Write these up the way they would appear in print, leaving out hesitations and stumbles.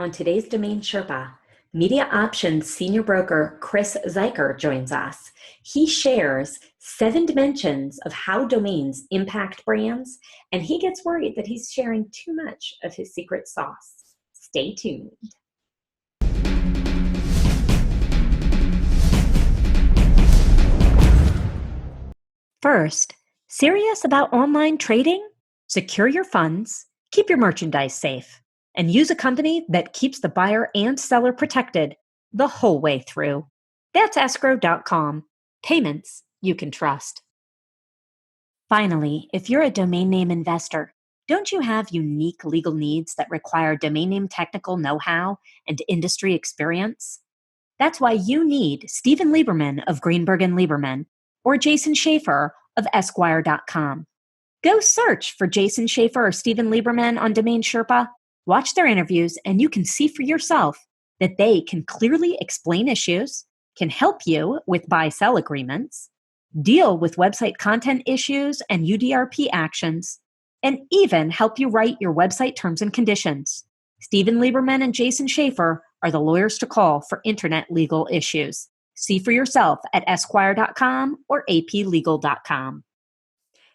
On today's Domain Sherpa, Media Options Senior Broker Chris Zuiker joins us. He shares 7 dimensions of how domains impact brands, and he gets worried that he's sharing too much of his secret sauce. Stay tuned. First, serious about online trading? Secure your funds, keep your merchandise safe, and use a company that keeps the buyer and seller protected the whole way through. That's escrow.com. Payments you can trust. Finally, if you're a domain name investor, don't you have unique legal needs that require domain name technical know-how and industry experience? That's why you need Stephen Lieberman of Greenberg & Lieberman or Jason Schaefer of Esquire.com. Go search for Jason Schaefer or Stephen Lieberman on DomainSherpa, watch their interviews, and you can see for yourself that they can clearly explain issues, can help you with buy-sell agreements, deal with website content issues and UDRP actions, and even help you write your website terms and conditions. Stephen Lieberman and Jason Schaefer are the lawyers to call for internet legal issues. See for yourself at Esquire.com or APlegal.com.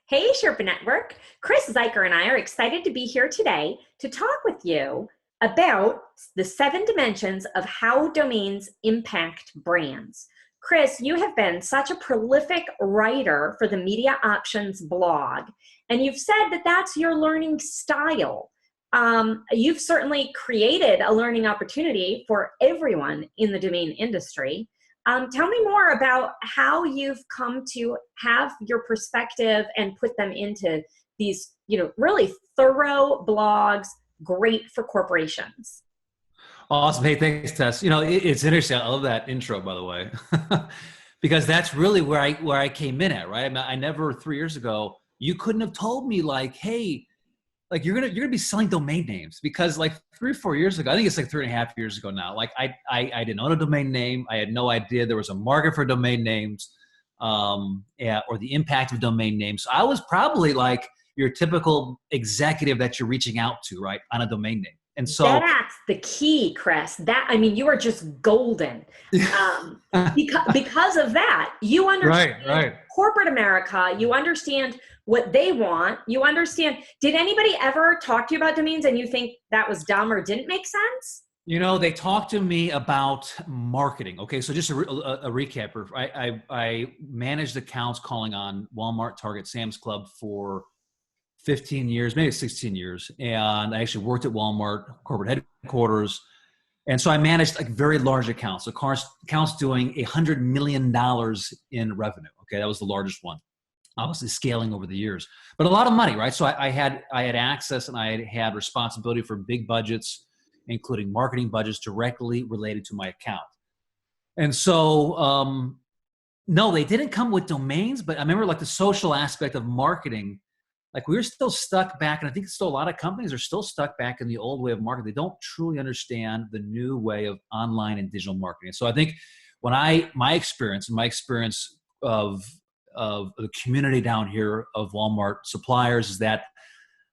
Hey, Sherpa Network. Chris Zuiker and I are excited to be here today to talk with you about the 7 dimensions of how domains impact brands. Chris, you have been such a prolific writer for the Media Options blog, and you've said that that's your learning style. You've certainly created a learning opportunity for everyone in the domain industry. Tell me more about how you've come to have your perspective and put them into these, really thorough blogs, great for corporations. Awesome. Hey, thanks, Tess. It's interesting. I love that intro, by the way, because that's really where I came in at, right? I never 3 years ago, you couldn't have told me hey, you're gonna be selling domain names, because 3 or 4 years ago, I think it's 3.5 years ago now. I didn't own a domain name. I had no idea there was a market for domain names, or the impact of domain names. So I was probably your typical executive that you're reaching out to, right, on a domain name. And so that's the key, Chris. You are just golden. Because of that, you understand corporate America. You understand what they want. You understand. Did anybody ever talk to you about domains and you think that was dumb or didn't make sense? They talked to me about marketing. Okay, so just a recap. I managed accounts calling on Walmart, Target, Sam's Club for 15 years, maybe 16 years. And I actually worked at Walmart corporate headquarters. And so I managed very large accounts. So accounts doing $100 million in revenue. Okay, that was the largest one. Obviously scaling over the years, but a lot of money, right? So I had access and I had responsibility for big budgets, including marketing budgets directly related to my account. And so, no, they didn't come with domains, but I remember the social aspect of marketing, we were still stuck back, and I think still a lot of companies are still stuck back in the old way of marketing. They don't truly understand the new way of online and digital marketing. So I think when my experience of the community down here of Walmart suppliers is that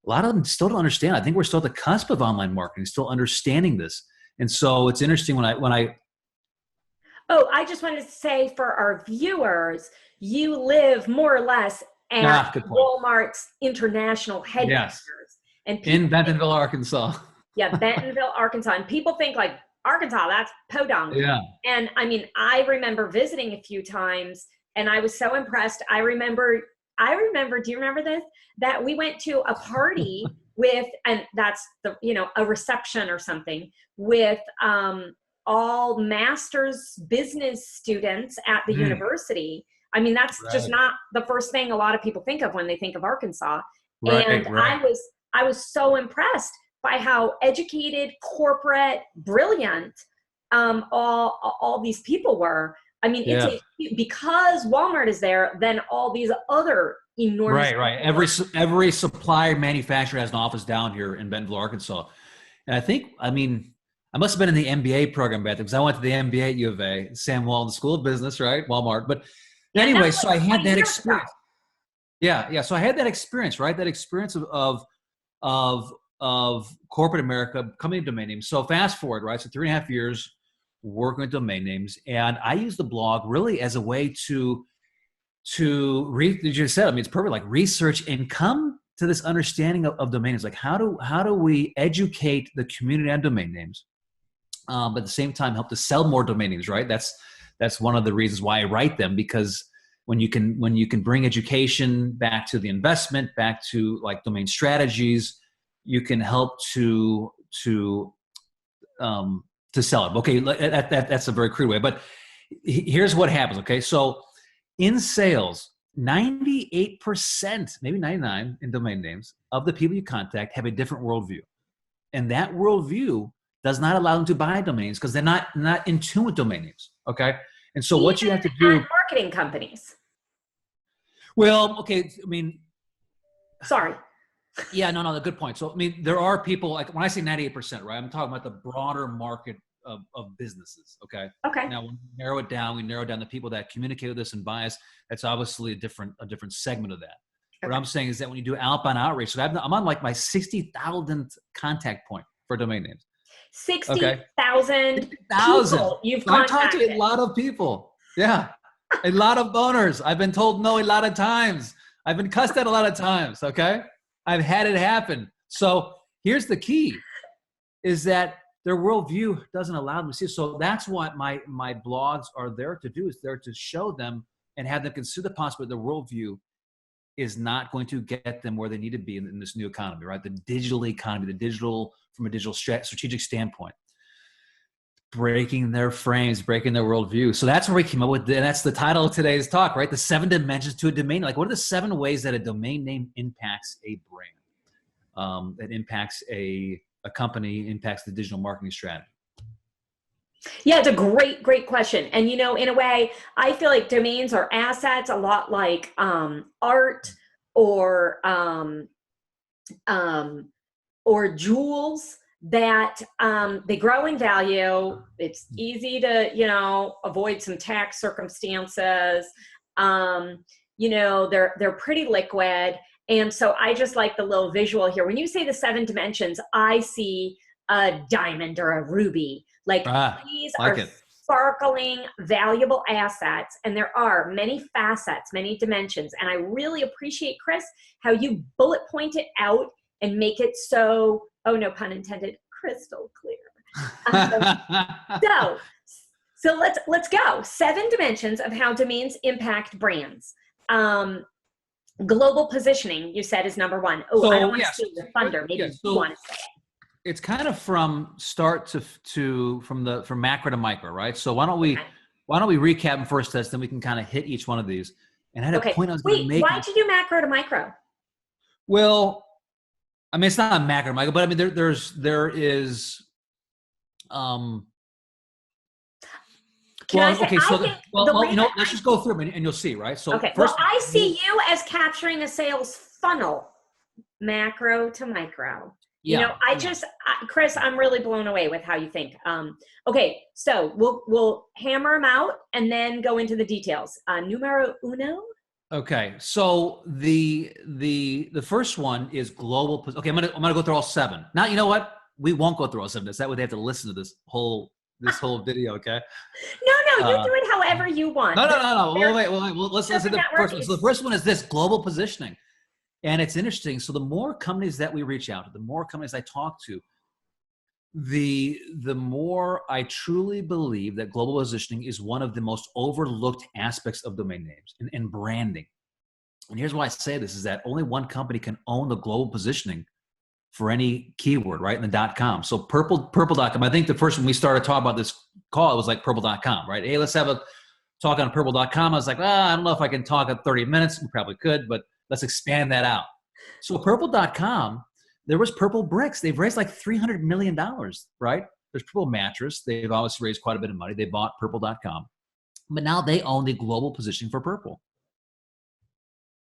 a lot of them still don't understand. I think we're still at the cusp of online marketing, still understanding this. And so it's interesting when I I just wanted to say for our viewers, you live more or less at Walmart's international headquarters. Yes. And in Bentonville, Arkansas. Yeah, Bentonville, Arkansas. And people think Arkansas, that's podunk. Yeah. And I remember visiting a few times and I was so impressed. I remember, do you remember this? That we went to a party with, and that's a reception or something with all master's business students at the university. That's just not the first thing a lot of people think of when they think of Arkansas. Right. I was so impressed by how educated, corporate, brilliant all these people were. It's because Walmart is there, then all these other enormous. Right. Every supplier manufacturer has an office down here in Bentonville, Arkansas. And I think, I must have been in the MBA program back then, because I went to the MBA at U of A, Sam Walton School of Business, right? Walmart. But anyway, so I had that experience. Yeah. So I had that experience, right? That experience of of corporate America coming to domain names. So fast forward, right? So 3.5 years working with domain names. And I use the blog really as a way to you just said, I mean, it's perfect, like research and come to this understanding of domain names. Like how do we educate the community on domain names, but at the same time help to sell more domain names, right? That's one of the reasons why I write them, because when you can bring education back to the investment, back to like domain strategies, you can help to sell it. Okay, that's a very crude way, but here's what happens. Okay, so in sales, 98%, maybe 99% in domain names of the people you contact have a different worldview, and that worldview does not allow them to buy domains because they're not in tune with domain names. Okay, and so what you have to do, marketing companies. Well, okay, I mean, sorry. Yeah, no, good point. So, I mean, there are people, like when I say 98%, right, I'm talking about the broader market of businesses, okay? Okay. Now, when we narrow it down, the people that communicate with us and buy us, that's obviously a different segment of that. Okay. What I'm saying is that when you do outbound outreach, so I'm on like my 60,000th contact point for domain names. 60,000 people you've contacted. I've talked to a lot of people. Yeah. A lot of owners. I've been told no a lot of times. I've been cussed at a lot of times, okay? I've had it happen. So here's the key, is that their worldview doesn't allow them to see it. So that's what my blogs are there to do, is there to show them and have them consider the possibility their worldview is not going to get them where they need to be in this new economy, right? The digital economy, from a digital strategic standpoint. Breaking their frames, breaking their worldview. So that's where we came up with, and that's the title of today's talk, right? The 7 dimensions to a domain. Like, what are the 7 ways that a domain name impacts a brand, that impacts a company, impacts the digital marketing strategy? Yeah, it's a great question. And, in a way, I feel like domains are assets, a lot like art or jewels, that they grow in value. It's easy to, avoid some tax circumstances. They're pretty liquid. And so I just like the little visual here. When you say the 7 dimensions, I see a diamond or a ruby. These are sparkling, valuable assets. And there are many facets, many dimensions. And I really appreciate, Chris, how you bullet point it out and make it so, oh, no pun intended, crystal clear. So let's go. 7 dimensions of how domains impact brands. Global positioning, you said, is number 1. Oh, so, I don't want to steal your thunder. Maybe you want to say it. It's kind of from start from macro to micro, right? So why don't we recap them first, then we can kind of hit each one of these. And I had a point I was going to make. Why'd you do macro to micro? Well, I mean, it's not a macro, Michael, but I mean, there is. Let's just go through them and you'll see, right? So, first, I see you as capturing a sales funnel, macro to micro. Yeah. Chris, I'm really blown away with how you think. Okay, so we'll hammer them out and then go into the details. Numero uno. Okay, so the first one is global. Okay, I'm gonna go through all 7. Now, you know what? We won't go through all 7. That way they have to listen to this whole video. Okay. No, you do it however you want. No. Wait. Let's listen to the first one. So the first one is this: global positioning. And it's interesting. So the more companies that we reach out to, the more companies I talk to, the more I truly believe that global positioning is one of the most overlooked aspects of domain names and branding. And here's why I say this, is that only one company can own the global positioning for any keyword, right? In the .com. So purple.com. I think the first when we started talking about this call, it was like purple.com, right? Hey, let's have a talk on purple.com. I was like, I don't know if I can talk at 30 minutes. We probably could, but let's expand that out. So purple.com, there was Purple Bricks. They've raised like $300 million, right? There's Purple Mattress. They've obviously raised quite a bit of money. They bought purple.com. But now they own the global positioning for Purple.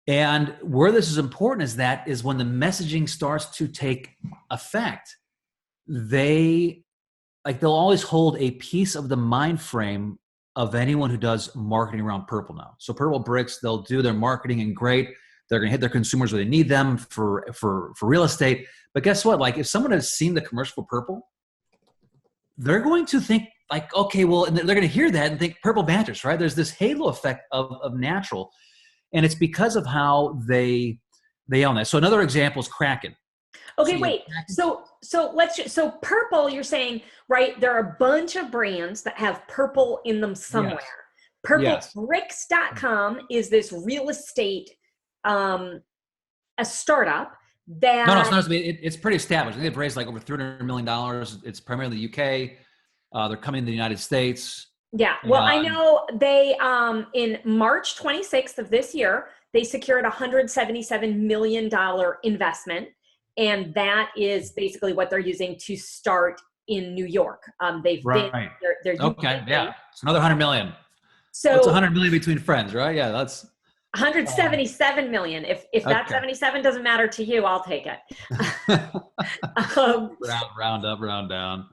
And where this is important is when the messaging starts to take effect, they'll always hold a piece of the mind frame of anyone who does marketing around Purple now. So Purple Bricks, they'll do their marketing and great. They're going to hit their consumers where they need them for real estate. But guess what? Like if someone has seen the commercial for Purple, they're going to think like, okay, well, and they're going to hear that and think Purple mattress, right? There's this halo effect of natural. And it's because of how they own that. So another example is Kraken. Okay, wait. So so Purple, you're saying, right? There are a bunch of brands that have Purple in them somewhere. Yes. Purplebricks.com is this real estate, a startup that. No, it's pretty established. They've raised like over $300 million. It's primarily the UK. They're coming to the United States. Yeah. Well, I know they, in March 26th of this year, they secured $177 million investment. And that is basically what they're using to start in New York. They've been, they're okay. Yeah. It's another 100 million. So it's 100 million between friends, right? Yeah. That's 177 million. If that 77 doesn't matter to you, I'll take it. Round up, round down.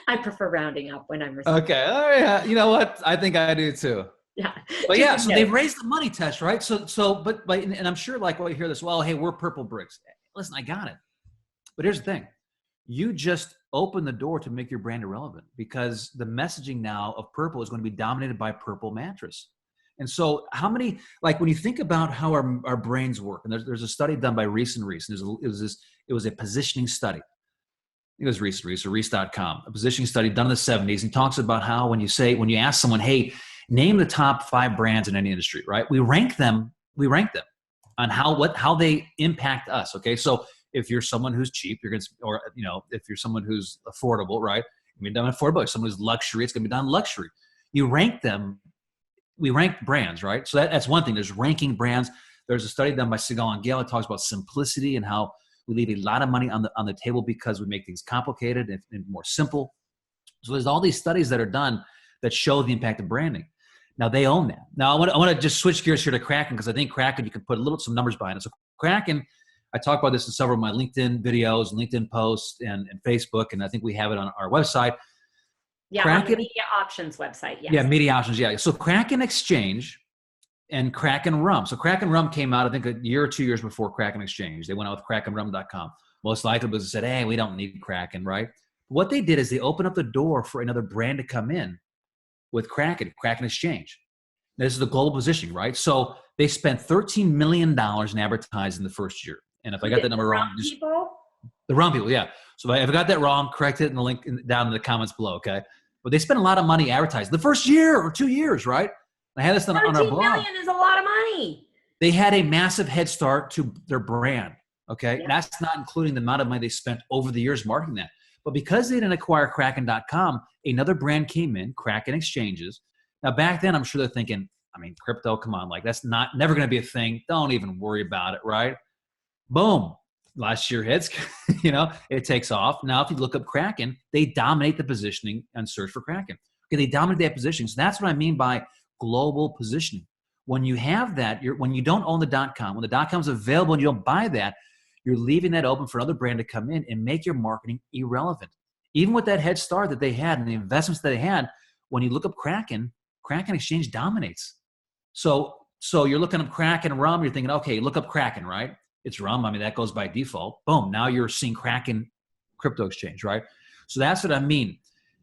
I prefer rounding up when I'm receiving. Okay. Oh, yeah. You know what? I think I do too. Yeah. But yeah, so they've raised the money test, right? But and I'm sure like when you hear this, well, hey, we're Purple Bricks. Listen, I got it. But here's the thing. You just open the door to make your brand irrelevant because the messaging now of Purple is going to be dominated by Purple mattress. And so how many, like when you think about how our brains work, and there's a study done by Reese. It was a positioning study. It was Reese or Reese.com, a positioning study done in the 70s, and talks about how when you ask someone, hey, name the top 5 brands in any industry, right? We rank them on how they impact us. Okay. So if you're someone who's cheap, you're going to, or, if you're someone who's affordable, right? It's going to be done affordable. If someone who's luxury, it's going to be done luxury. You rank them. We rank brands, right? So that's one thing. There's ranking brands. There's a study done by Segal and Gale that talks about simplicity and how we leave a lot of money on the table because we make things complicated and more simple. So there's all these studies that are done that show the impact of branding. Now they own that. Now I want to just switch gears here to Kraken because I think Kraken, you can put some numbers behind it. So Kraken, I talk about this in several of my LinkedIn videos, LinkedIn posts, and Facebook, and I think we have it on our website. Yeah, Kraken, on the Media Options website. Yes. Yeah, Media Options. Yeah. So Kraken Exchange and Kraken Rum. So Kraken Rum came out, I think, a year or 2 years before Kraken Exchange. They went out with KrakenRum.com. Most likely because they said, hey, we don't need Kraken, right? What they did is they opened up the door for another brand to come in with Kraken Exchange. This is the global positioning, right? So they spent $13 million in advertising the first year. And if I got that number wrong, the Rum people, yeah. So if I got that wrong, correct it in the link down in the comments below, okay? But they spent a lot of money advertising the first year or 2 years, right? I had this on our blog. $13 million is a lot of money. They had a massive head start to their brand, okay? Yeah. That's not including the amount of money they spent over the years marketing that. But because they didn't acquire Kraken.com, another brand came in, Kraken Exchanges. Now, back then, I'm sure they're thinking, I mean, crypto, come on, like that's never going to be a thing. Don't even worry about it, right? Boom. Last year hits, it takes off. Now, if you look up Kraken, they dominate the positioning and search for Kraken. Okay, they dominate that positioning. So that's what I mean by global positioning. When you have that, when you don't own the .com, when the .com is available and you don't buy that, you're leaving that open for another brand to come in and make your marketing irrelevant. Even with that head start that they had and the investments that they had, when you look up Kraken Exchange dominates. So you're looking up Kraken Rum, you're thinking, okay, look up Kraken, right? It's Rum. I mean, that goes by default. Boom. Now you're seeing Kraken Crypto Exchange, right? So that's what I mean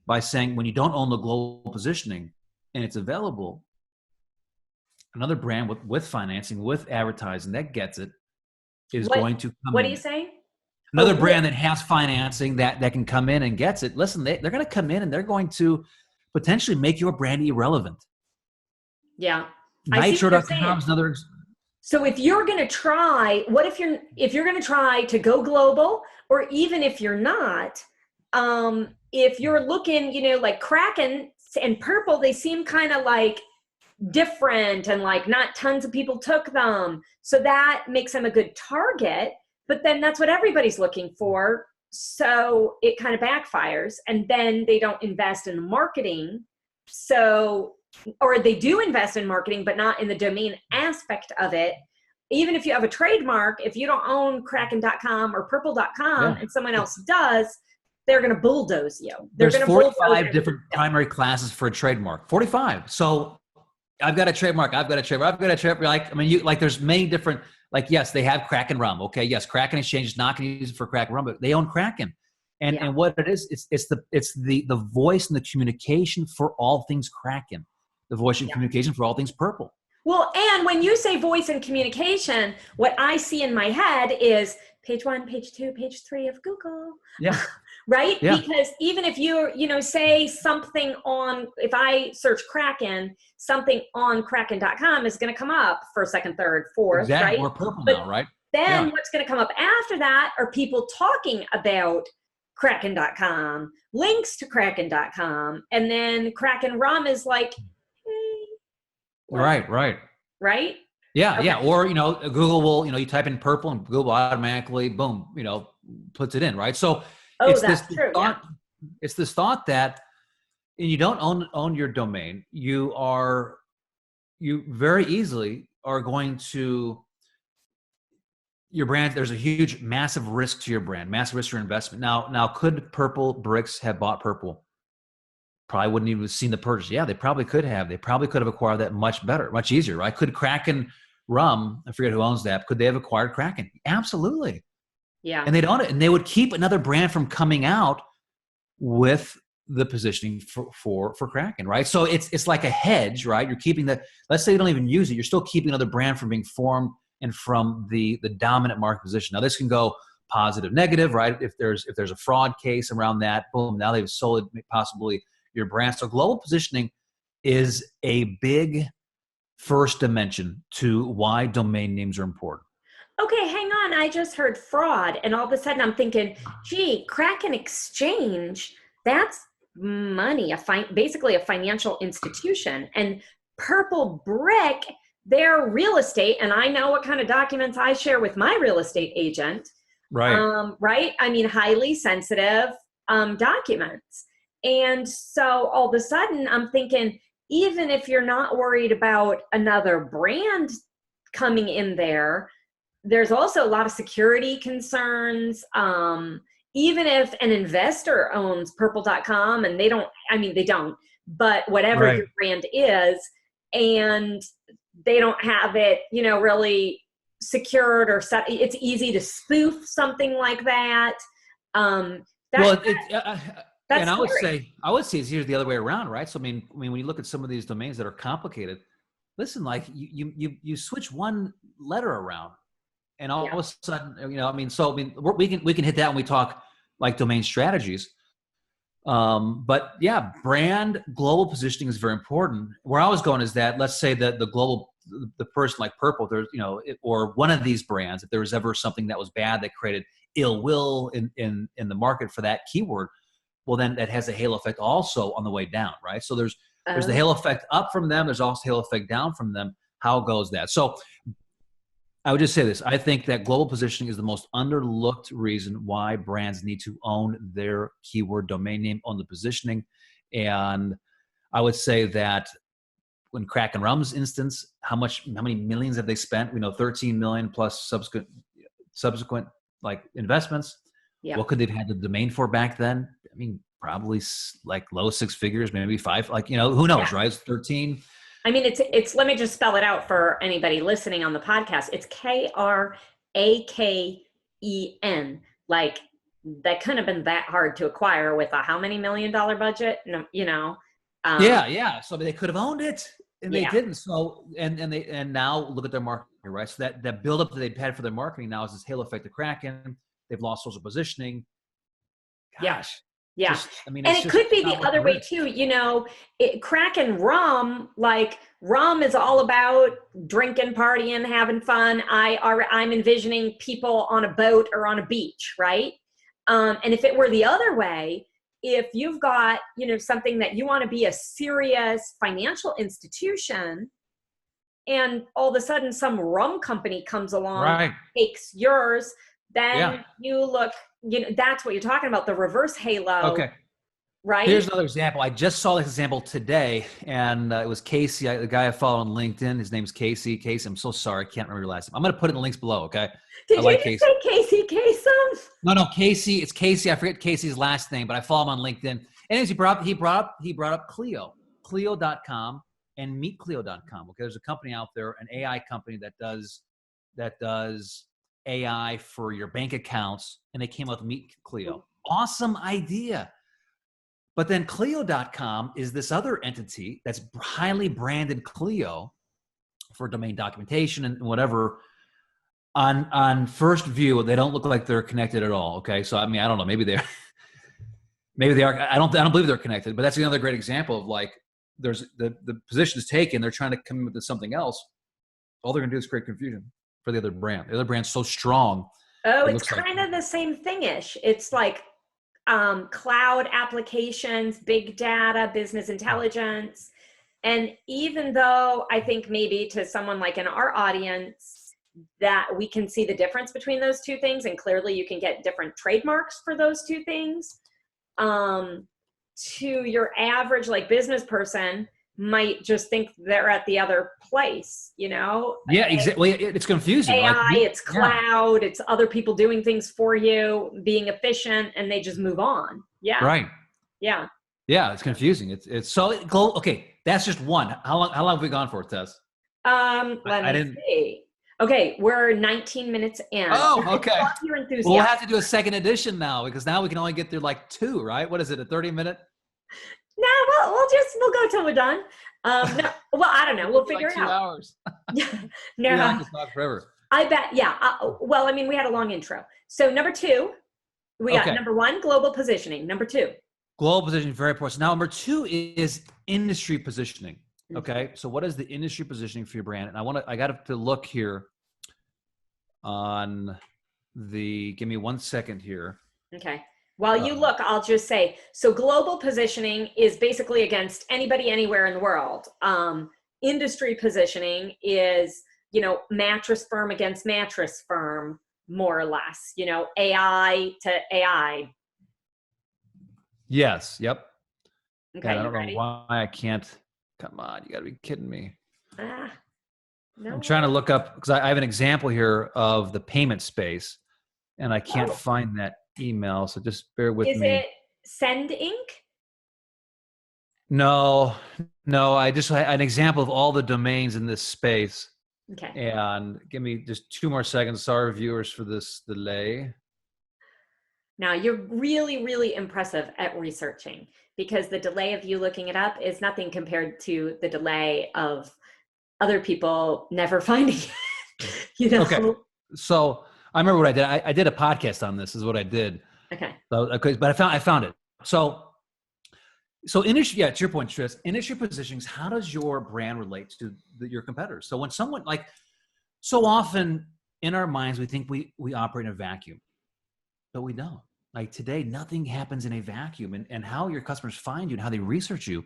by saying when you don't own the global positioning and it's available, another brand with financing, with advertising that gets it is going to come in. What are you saying? Another brand that has financing that can come in and gets it. Listen, they're going to come in and they're going to potentially make your brand irrelevant. Yeah. Nitro.com is another. So if you're going to try, what if you're going to try to go global, or even if you're not, if you're looking, like Kraken and Purple, they seem kind of like different and like not tons of people took them. So that makes them a good target, but then that's what everybody's looking for. So it kind of backfires, and then they don't invest in the marketing. Or they do invest in marketing, but not in the domain aspect of it. Even if you have a trademark, if you don't own Kraken.com or Purple.com and someone else does, they're going to bulldoze you. There's 45 different primary classes for a trademark. 45. So I've got a trademark. I've got a trademark. I've got a trademark. Like, I mean, there's many different, like, yes, they have Kraken rum. Okay. Yes. Kraken Exchange is not going to use it for Kraken rum, but they own Kraken. And what it is, it's the voice and the communication for all things Kraken, the voice and communication for all things purple. Well, and when you say voice and communication, what I see in my head is page 1, page 2, page 3 of Google. Yeah. Right? Yeah. Because even if say something on, if I search Kraken, something on Kraken.com is going to come up first, second, third, fourth, exactly. right? We're purple but now, right? Then what's going to come up after that are people talking about Kraken.com, links to Kraken.com, and then Kraken rum is like, Right. Yeah. Okay. Yeah. Or, Google will, you type in purple and Google automatically, boom, puts it in, right? So it's it's this thought that you don't own your domain. You very easily are going to, your brand, there's a huge, massive risk to your brand, massive risk to your investment. Now, could Purple Bricks have bought Purple? Probably wouldn't even have seen the purchase. Yeah, they probably could have. They probably could have acquired that much better, much easier, right? Could Kraken Rum, I forget who owns that, could they have acquired Kraken? Absolutely. Yeah. And they'd own it. And they would keep another brand from coming out with the positioning for Kraken, right? So it's like a hedge, right? You're keeping let's say you don't even use it, you're still keeping another brand from being formed and from the dominant market position. Now this can go positive, negative, right? If there's a fraud case around that, boom, now they've sold possibly your brand. So global positioning is a big first dimension to why domain names are important. Okay, hang on. I just heard fraud, and all of a sudden I'm thinking, gee, Kraken Exchange, that's money, basically a financial institution. And Purple Brick, they're real estate, and I know what kind of documents I share with my real estate agent. Right. Right? I mean, highly sensitive documents. And so all of a sudden I'm thinking, even if you're not worried about another brand coming in there, there's also a lot of security concerns. Even if an investor owns purple.com and they don't, but whatever your brand is, and they don't have it, really secured or set, it's easy to spoof something like that. And I would say it's easier the other way around, right? So I mean, when you look at some of these domains that are complicated, listen, like you switch one letter around, and all of a sudden, we can hit that when we talk like domain strategies. But yeah, brand global positioning is very important. Where I was going is that, let's say that the person like Purple, there's or one of these brands, if there was ever something that was bad that created ill will in the market for that keyword, well, then that has a halo effect also on the way down, right? So there's the halo effect up from them. There's also halo effect down from them. How goes that? So I would just say this. I think that global positioning is the most underlooked reason why brands need to own their keyword domain name, own the positioning. And I would say that when Kraken Rum's instance, how many millions have they spent? 13 million plus subsequent like investments. Yeah. What could they've had the domain for back then? I mean, probably like low six figures, maybe five, who knows, right? It's 13. I mean, it's, let me just spell it out for anybody listening on the podcast. It's Kraken. Like, that couldn't have been that hard to acquire with a how many $1 million budget? No, Yeah. So they could have owned it and they didn't. So, and now look at their marketing, right? So that buildup that they've had for their marketing now is this halo effect of Kraken. They've lost social positioning. Gosh. Yeah. And it could be the other way too. Kraken rum, like rum is all about drinking, partying, having fun. I'm envisioning people on a boat or on a beach, right? And if it were the other way, if you've got, something that you want to be a serious financial institution, and all of a sudden some rum company comes along, takes yours, then you look, that's what you're talking about, the reverse halo. Okay. Right? Here's another example. I just saw this example today, and it was Casey, the guy I follow on LinkedIn. His name's Casey. Casey, I'm so sorry. I can't remember your last name. I'm going to put it in the links below, okay? Did you say Casey Kasem? No, Casey. It's Casey. I forget Casey's last name, but I follow him on LinkedIn. Anyways, he brought up Clio, Clio.com. and meetclio.com. Okay, there's a company out there, an AI company that does AI for your bank accounts, and they came out with Meet Clio. Awesome idea. But then Clio.com is this other entity that's highly branded Clio for domain documentation and whatever. On first view, they don't look like they're connected at all. Okay, so I mean, I don't know. Maybe they are. I don't believe they're connected. But that's another great example of like, there's the position is taken. They're trying to come in with something else. All they're going to do is create confusion for the other brand. The other brand's so strong. Oh, it's kind of the same thing-ish. It's like cloud applications, big data, business intelligence. And even though I think maybe to someone like in our audience that we can see the difference between those two things, and clearly you can get different trademarks for those two things, to your average like business person might just think they're at the other place, you know? Yeah, exactly. It's confusing. AI, it's cloud, it's other people doing things for you, being efficient, and they just move on. Yeah. Right. Yeah. Yeah, it's confusing. It's so okay. That's just one. How long have we gone for, Tess? Let me see. Okay, we're 19 minutes in. Oh, okay. Your enthusiasm. Well, we'll have to do a second edition now, because now we can only get through like 2, right? What is it, a 30-minute? No, we'll go till we're done. No, well, I don't know. We'll figure like it out. 2 hours. No, I can talk forever. I bet. Yeah. Well, I mean, we had a long intro. So number 2, we got number 1, global positioning. Number 2, global positioning, very important. Now, number 2 is industry positioning. Okay, so what is the industry positioning for your brand? And I got to look here on give me 1 second here. Okay. While you look, I'll just say, so global positioning is basically against anybody, anywhere in the world. Industry positioning is, mattress firm against mattress firm, more or less, AI to AI. Yes. Yep. Okay. And I don't know why I can't. Come on, you got to be kidding me. No. I'm trying to look up, because I have an example here of the payment space, and I can't find that email. So just bear with me. Is it Send Inc? No. I just had an example of all the domains in this space. Okay. And give me just 2 more seconds. Sorry, viewers, for this delay. Now, you're really, really impressive at researching, because the delay of you looking it up is nothing compared to the delay of other people never finding it. Okay. So I remember what I did. I did a podcast on this, is what I did. Okay. So, but I found it. So industry, to your point, Tris, industry positionings, how does your brand relate to your competitors? So when someone, like, so often in our minds, we think we operate in a vacuum, but we don't. Like today, nothing happens in a vacuum, and how your customers find you and how they research you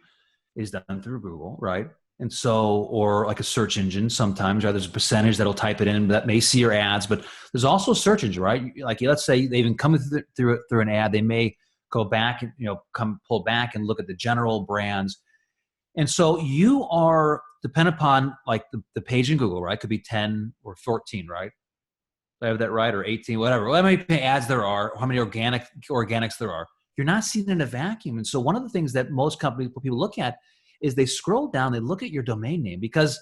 is done through Google, right? And so, or like a search engine sometimes, right? There's a percentage that'll type it in that may see your ads, but there's also a search engine, right? Like, let's say they even come through an ad, they may go back and, pull back and look at the general brands. And so you are dependent upon like the page in Google, right? Could be 10 or 14, right? Do I have that right? Or 18, whatever. How many ads there are, how many organics there are. You're not seen in a vacuum. And so one of the things that most people look at is they scroll down, they look at your domain name, because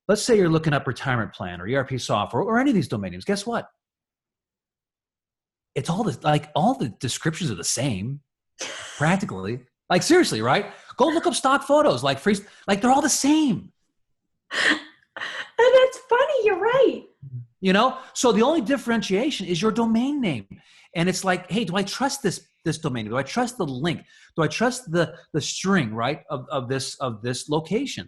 let's say you're looking up retirement plan or ERP software or any of these domain names. Guess what? It's all the descriptions are the same, practically. Like seriously, right? Go look up stock photos, like they're all the same. And that's funny. You're right. So the only differentiation is your domain name. And it's like, hey, do I trust this domain name? Do I trust the link? Do I trust the string, right, of this location?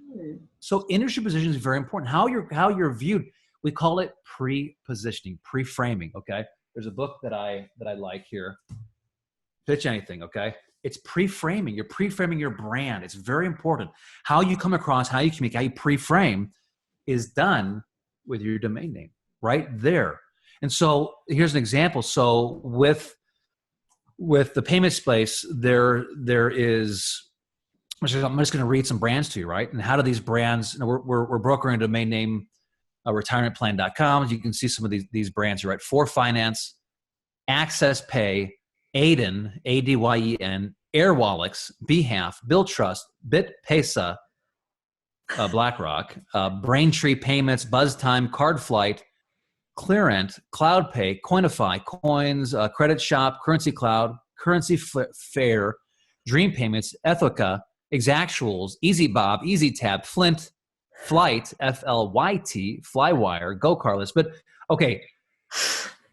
So industry position is very important. How you're viewed, we call it pre-positioning, pre-framing, okay? There's a book that I like here. Pitch Anything, okay? It's pre-framing. You're pre-framing your brand. It's very important. How you come across, how you communicate, how you pre-frame is done with your domain name right there. And so here's an example. So with the payment space, there is, I'm just going to read some brands to you, right? And how do these brands, we're brokering a domain name, retirementplan.com. You can see some of these brands here, right? For Finance, Access Pay, Aiden, Adyen, Airwallex, Behalf, Bill Trust, BitPesa, BlackRock, Braintree Payments, BuzzTime, CardFlight, Clearant, CloudPay, Coinify, Coins, Credit Shop, Currency Cloud, Currency Fair, Dream Payments, Ethica, Exactuals, EasyBob, EasyTap, Flint, Flight, FLYT, Flywire, GoCarless. But okay,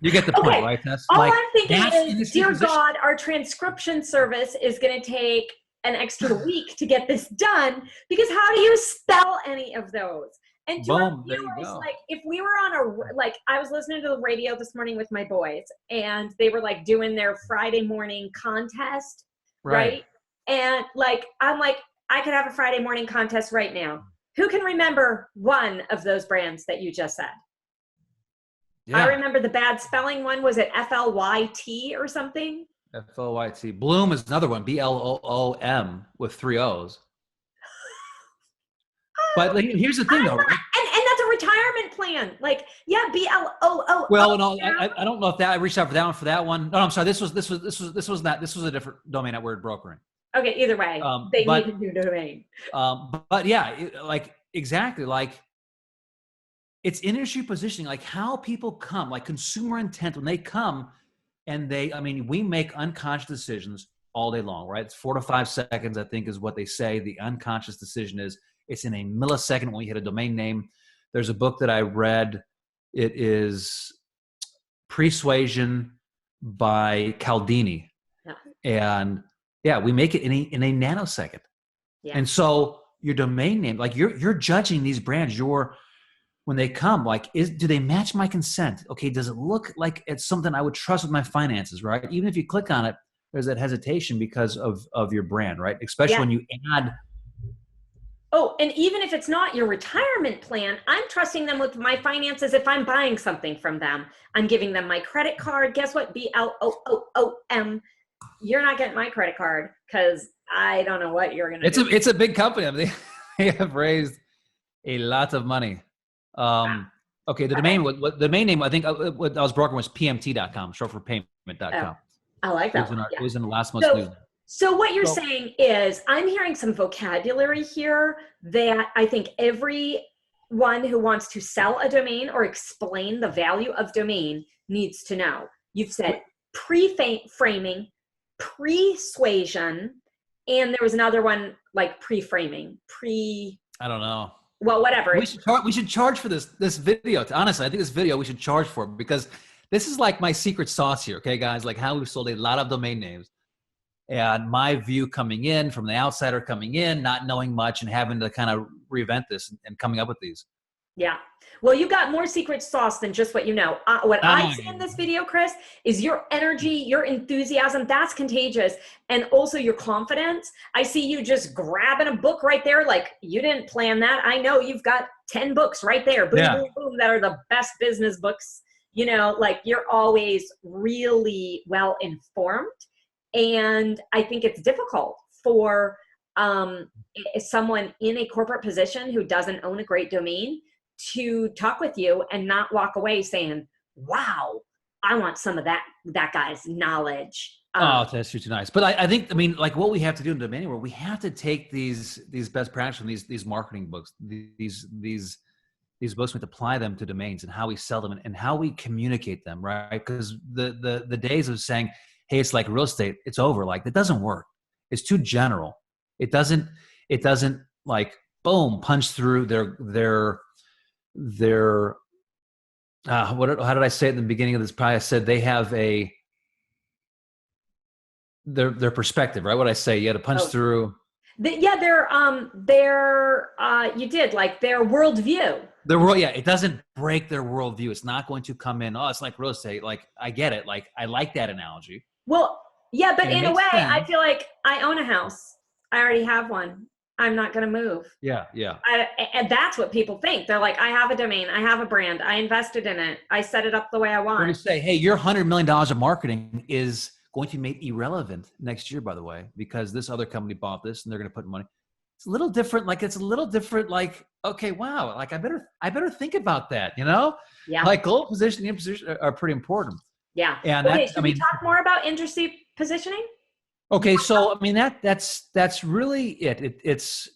you get the point, right, Tess? All like, I'm thinking is, dear God, our transcription service is going to take an extra week to get this done, because how do you spell any of those? And to our viewers, like, if we were on I was listening to the radio this morning with my boys, and they were like doing their Friday morning contest, right? And like, I'm like, I could have a Friday morning contest right now. Who can remember one of those brands that you just said? Yeah. I remember the bad spelling one. Was it FLYT or something? FLYT. Bloom is another one. BLOOM with 3 O's. But like, here's the thing, though. Right? And that's a retirement plan. Like, yeah, BLOO. Well, no, I don't know if that I reached out for that one. For that one, no, I'm sorry. This was not. This was a different domain that we're brokering. Okay, either way, they need a new domain. But yeah, like exactly, like it's industry positioning, like how people come, like consumer intent when they come, and we make unconscious decisions all day long, right? It's 4 to 5 seconds, I think, is what they say. The unconscious decision is. It's in a millisecond when we hit a domain name. There's a book that I read. It is Persuasion by Cialdini. Yeah. And yeah, we make it in a nanosecond. Yeah. And so your domain name, like you're judging these brands, when they come, like, do they match my consent? Okay, does it look like it's something I would trust with my finances, right? Even if you click on it, there's that hesitation because of your brand, right? Especially when you add. Oh, and even if it's not your retirement plan, I'm trusting them with my finances. If I'm buying something from them, I'm giving them my credit card. Guess what? BLOOM. You're not getting my credit card because I don't know what you're going to do. It's a big company. I mean, they have raised a lot of money. Okay, the domain name, I think what I was brokering was PMT.com, short for payment.com. Oh, I like that one. It was in the last month's news. So what you're saying is, I'm hearing some vocabulary here that I think everyone who wants to sell a domain or explain the value of domain needs to know. You've said pre-framing, persuasion, and there was another one like pre-framing, I don't know. Well, whatever. We should charge for this video. Honestly, I think this video we should charge for, because this is like my secret sauce here, okay, guys? Like how we've sold a lot of domain names. And my view coming in from the outsider coming in, not knowing much and having to kind of reinvent this and coming up with these. Yeah. Well, you got more secret sauce than just what you know. What I see in this video, Chris, is your energy, your enthusiasm. That's contagious. And also your confidence. I see you just grabbing a book right there. Like, you didn't plan that. I know you've got 10 books right there. Boom, boom, boom. That are the best business books. You know, like, you're always really well informed. And I think it's difficult for someone in a corporate position who doesn't own a great domain to talk with you and not walk away saying, wow, I want some of that guy's knowledge. That's too nice. But I think, like what we have to do in domain world, we have to take these best practices from these marketing books, these books, we have to apply them to domains and how we sell them and how we communicate them, right? Because the days of saying, hey, it's like real estate, it's over. Like, that doesn't work. It's too general. It doesn't like, boom, punch through their how did I say it in the beginning of this? Probably I said they have their perspective, right? What I say, you had to punch through. You did, like, their worldview. It doesn't break their worldview. It's not going to come in, it's like real estate. Like, I get it. Like, I like that analogy. Well, yeah, but in a way, I feel like I own a house. I already have one. I'm not going to move. Yeah. And that's what people think. They're like, I have a domain. I have a brand. I invested in it. I set it up the way I want. When you say, hey, your $100 million of marketing is going to be made irrelevant next year, by the way, because this other company bought this and they're going to put money. It's a little different. Like, okay, wow. Like, I better think about that, you know? Yeah. Like, goal positioning and position are pretty important. Yeah. And should we talk more about industry positioning? Okay. So, that's really it. It's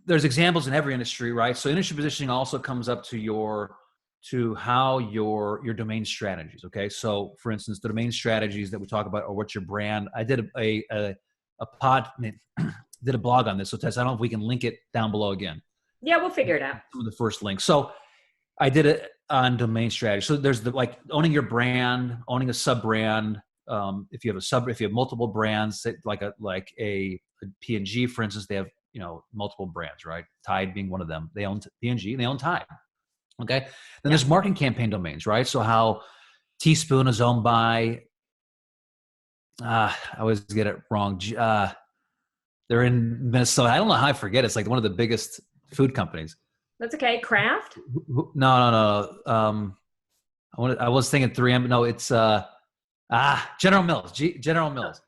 there's examples in every industry, right? So industry positioning also comes up to how your domain strategies. Okay. So for instance, the domain strategies that we talk about, or what's your brand. I did a did a blog on this. So Tess, I don't know if we can link it down below again. Yeah, we'll figure it out. Some of the first links. So I did it on domain strategy. So there's like owning your brand, owning a sub brand. If you have multiple brands, like a P&G, for instance, they have, multiple brands, right? Tide being one of them. They own P&G and they own Tide. Okay. Then there's marketing campaign domains, right? So how Teaspoon is owned by, I always get it wrong. They're in Minnesota. I don't know how I forget. It's like one of the biggest food companies. That's okay. Kraft? No. I was thinking 3M. No, it's General Mills. General Mills.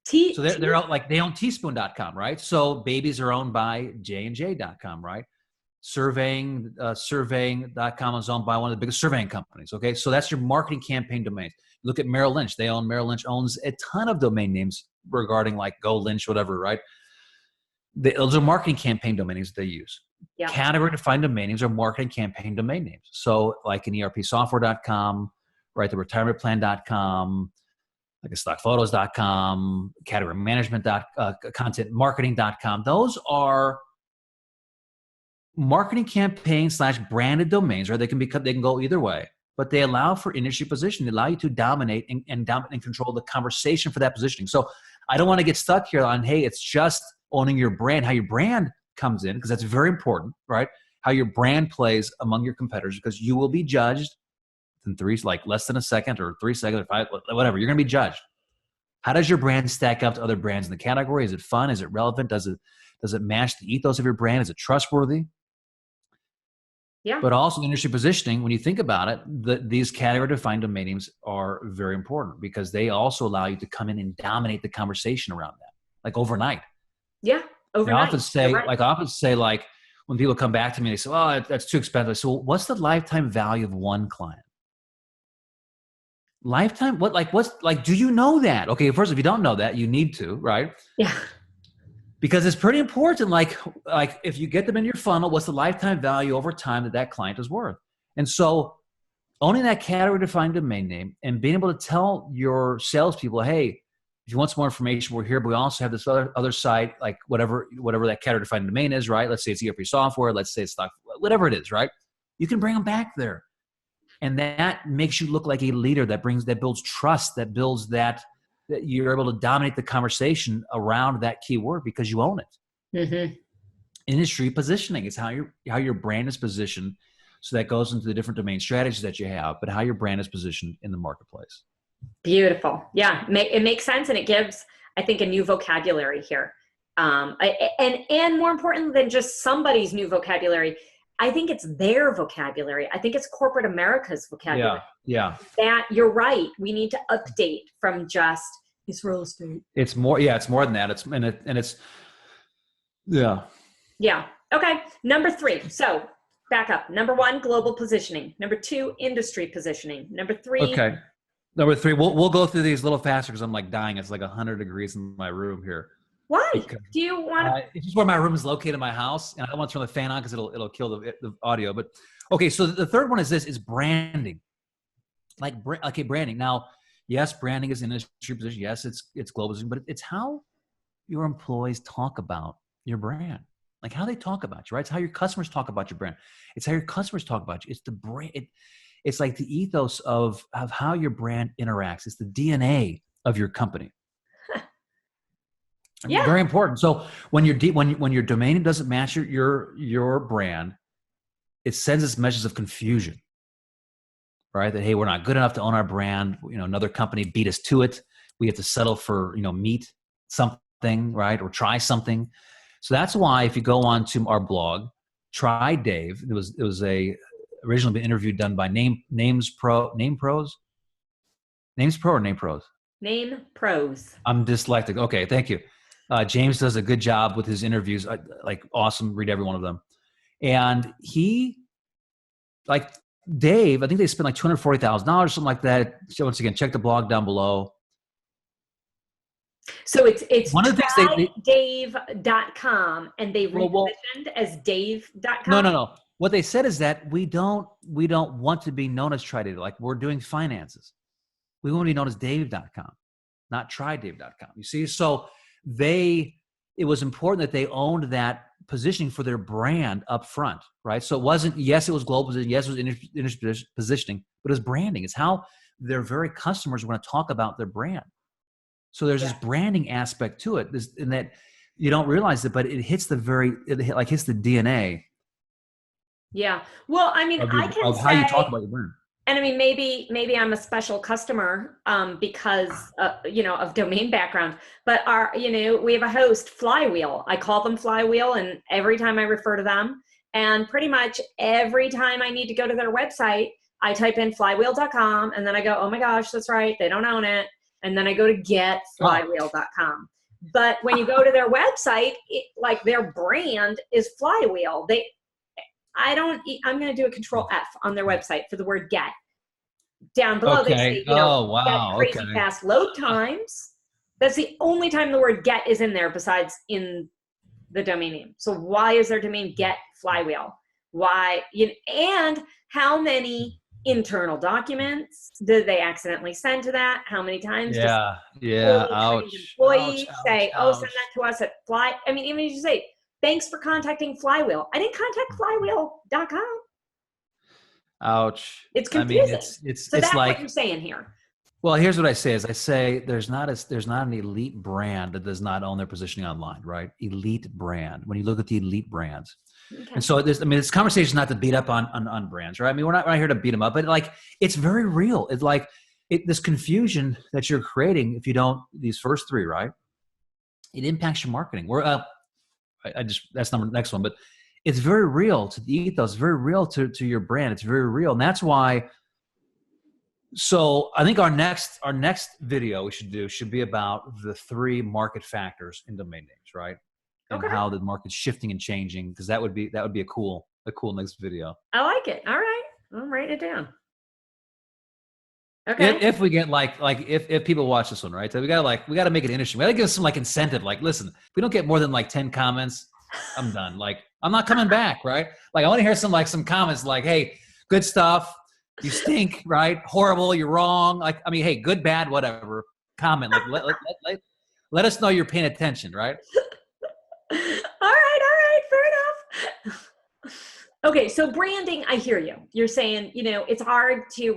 So they're out, like they own teaspoon.com, right? So babies are owned by J&J.com, right? Surveying.com is owned by one of the biggest surveying companies. Okay. So that's your marketing campaign domains. Look at Merrill Lynch. Merrill Lynch owns a ton of domain names regarding like Go Lynch, whatever, right? Those are marketing campaign domain names that they use. Yeah. Category defined domain names are marketing campaign domain names. So like an ERPsoftware.com, right? The retirementplan.com, like a stockphotos.com, category management, content marketing.com. Those are marketing campaign / branded domains, right? They can go either way, but they allow for industry position. They allow you to dominate and control the conversation for that positioning. So I don't want to get stuck here on, hey, it's just owning your brand, how your brand comes in, because that's very important, right? How your brand plays among your competitors, because you will be judged in less than a second or 3 seconds or 5, whatever. You're going to be judged. How does your brand stack up to other brands in the category? Is it fun? Is it relevant? Does it match the ethos of your brand? Is it trustworthy? Yeah. But also industry positioning, when you think about it, these category-defined domain names are very important because they also allow you to come in and dominate the conversation around that, like overnight. Yeah, overnight. I often say, when people come back to me, they say, "Oh, that's too expensive." So, what's the lifetime value of one client? Lifetime? Do you know that? Okay, first, if you don't know that, you need to, right? Yeah. Because it's pretty important. Like if you get them in your funnel, what's the lifetime value over time that client is worth? And so owning that category defined domain name and being able to tell your salespeople, hey, if you want some more information, we're here, but we also have this other side, like whatever that category defined domain is, right? Let's say it's ERP software, let's say it's stock, whatever it is, right? You can bring them back there. And that makes you look like a leader that builds trust, that builds that you're able to dominate the conversation around that keyword because you own it. Mm-hmm. Industry positioning is how your brand is positioned. So that goes into the different domain strategies that you have, but how your brand is positioned in the marketplace. Beautiful. Yeah, it makes sense. And it gives, I think, a new vocabulary here. And more important than just somebody's new vocabulary, I think it's their vocabulary. I think it's corporate America's vocabulary. Yeah. That you're right. We need to update from just it's real estate. It's more. Yeah, it's more than that. It's. Yeah. Okay. Number 3. So back up. Number 1, global positioning. Number 2, industry positioning. Number 3. Okay. Number 3. We'll go through these a little faster because I'm like dying. It's like 100 degrees in my room here. Why? Do you want to? It's just where my room is located in my house, and I don't want to turn the fan on because it'll kill the audio. But okay, so the third one is branding. Branding. Now, yes, branding is an industry position. Yes, it's global, but it's how your employees talk about your brand, like how they talk about you, right? It's how your customers talk about your brand. It's how your customers talk about you. It's the brand. It's like the ethos of how your brand interacts. It's the DNA of your company. Yeah. Very important. So when your domain doesn't match your brand, it sends us messages of confusion, right? That, hey, we're not good enough to own our brand. Another company beat us to it. We have to settle for, meet something, right? Or try something. So that's why if you go on to our blog, try Dave. It was originally been interview done by Names Pros. Name Pros. Name Pros. I'm dyslexic. Okay. Thank you. James does a good job with his interviews. Awesome. Read every one of them. And he, like Dave, I think they spent like $240,000, something like that. So once again, check the blog down below. So it's One of the things trydave.com and they well, repositioned as dave.com. no. What they said is that we don't want to be known as TryDave. Like we're doing finances. We want to be known as Dave.com, not TryDave.com. You see, so it was important that they owned that positioning for their brand up front, right? So it wasn't, yes, it was global positioning, yes, it was industry positioning, but it was branding. It's how their very customers want to talk about their brand. So there's this branding aspect to it, and that you don't realize it, but it hits hits the DNA. Yeah. Well, I mean, I can of say, how you talk about your brand. and I mean, maybe I'm a special customer because of domain background. But we have a host, Flywheel. I call them Flywheel, and every time I refer to them, and pretty much every time I need to go to their website, I type in flywheel.com, and then I go, oh my gosh, that's right, they don't own it, and then I go to getflywheel.com. But when you go to their website, like their brand is Flywheel. I'm going to do a control F on their website for the word get. Down below, they say, get crazy fast load times. That's the only time the word get is in there besides in the domain name. So why is their domain get Flywheel? Why? And how many internal documents did they accidentally send to that? How many times? Employees say, oh, send that to us at Fly. I mean, even if you say, thanks for contacting Flywheel. I didn't contact flywheel.com. Ouch. It's confusing. I mean, so that's like what you're saying here. Well, here's what I say is I say there's not an elite brand that does not own their positioning online, right? Elite brand. When you look at the elite brands. Okay. And so this conversation is not to beat up on brands, right? I mean, we're not here to beat them up, but like, it's very real. It's like this confusion that you're creating if you don't, these first three, right? It impacts your marketing. That's next one, but it's very real to the ethos, very real to your brand. It's very real. And that's why, so I think our next video we should be about the 3 market factors in domain names, right? And how the market's shifting and changing, because that would be a cool next video. I like it. All right. I'm writing it down. Okay. If we get if people watch this one, right? So we gotta make it interesting. We gotta give some incentive. Like, listen, if we don't get more than 10 comments, I'm done. Like, I'm not coming back, right? Like, I want to hear some comments like, hey, good stuff. You stink, right? Horrible. You're wrong. Like, I mean, hey, good, bad, whatever. Comment. Like, let us know you're paying attention, right? All right. Fair enough. Okay. So branding, I hear you. You're saying, it's hard to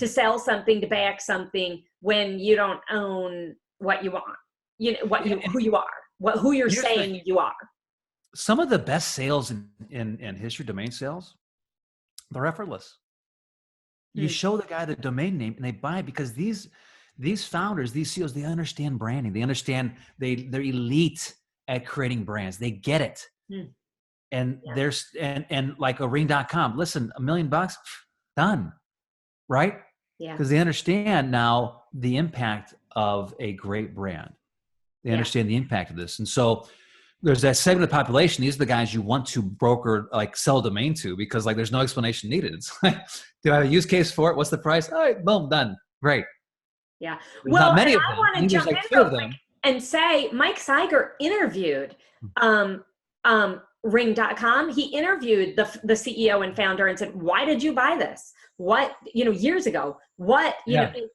sell something, to back something when you don't own what you want, who you are, who you're saying you are. Some of the best sales in history, domain sales, they're effortless. You show the guy the domain name and they buy it because these founders, these CEOs, they understand branding. They understand they're elite at creating brands. They get it. And there's and like a ring.com, listen, $1 million, done. Right? Yeah. Because they understand now the impact of a great brand. They understand the impact of this. And so there's that segment of the population. These are the guys you want to broker, sell a domain to, because there's no explanation needed. It's like, do I have a use case for it? What's the price? All right, boom, done. Great. Yeah. There's not many of them. I want to jump in real quick and say Mike Zuiker interviewed ring.com. He interviewed the CEO and founder and said, why did you buy this? What, years ago, and